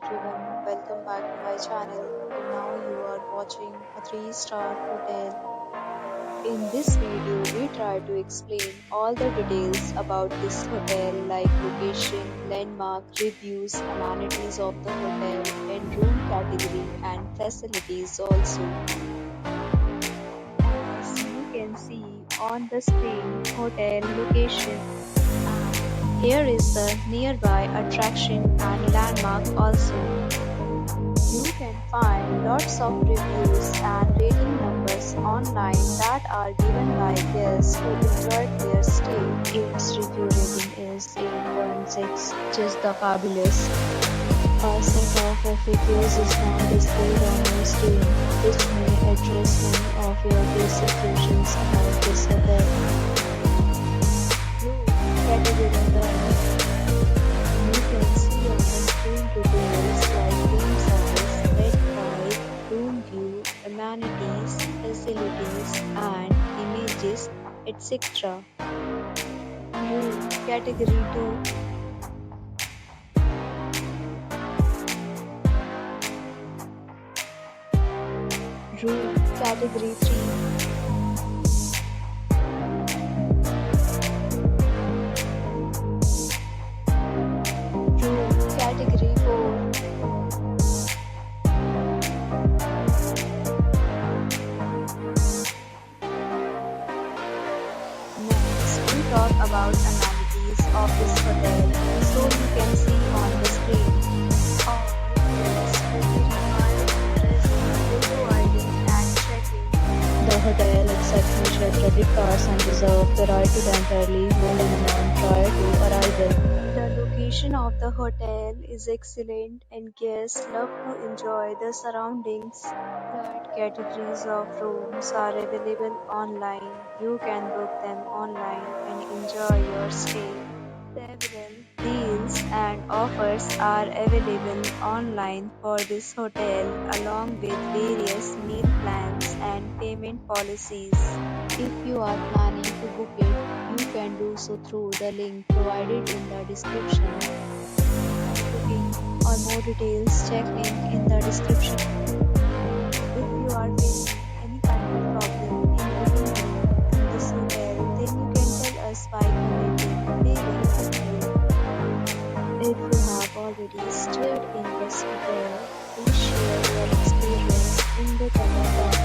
everyone, welcome back to my channel. And now you are watching a 3-star hotel. In this video, we try to explain all the details about this hotel like location, landmark, reviews, amenities of the hotel, and room category and facilities also. As you can see on the screen, hotel location. Here is the nearby attraction and landmark also. You can find lots of reviews and rating numbers online that are given by guests who enjoyed their stay. Its review rating is 8.6, just the fabulous. A set of FAQs is now displayed on your screen, which may address many of your basic questions about this hotel. Category 1. You can see on the screen details like room service, bed type, room view, amenities, facilities, and images, etc. Room Category 2. Room Category 3. Category 4. Next, we talk about amenities of this hotel. So you can see on the screen. All guests will be required to present photo ID and check-in. The hotel accepts major credit cards and reserves the right to temporarily hold an amount prior to arrival. The location of the hotel is excellent and guests love to enjoy the surroundings. Flight categories of rooms are available online. You can book them online and enjoy your stay. Several deals and offers are available online for this hotel along with various meal plans and payment policies. If you are planning to book it, you can do so through the link provided in the description. Booking or more details, check link in the description. If you are facing any kind of problem in booking in this hotel, then you can tell us by commenting. We will help you. If you have already stayed in this hotel, please share your experience in the comment box.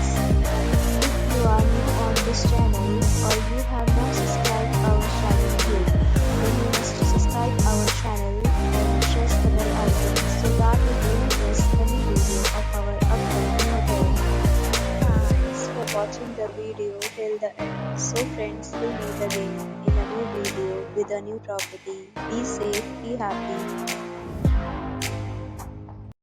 If you are new on this channel or you have not subscribed our channel yet, then you must subscribe our channel and press the bell icon so that you don't miss any video of our upcoming hotel. Thanks for watching the video till the end. So friends, we'll meet again in a new video with a new property. Be safe, be happy.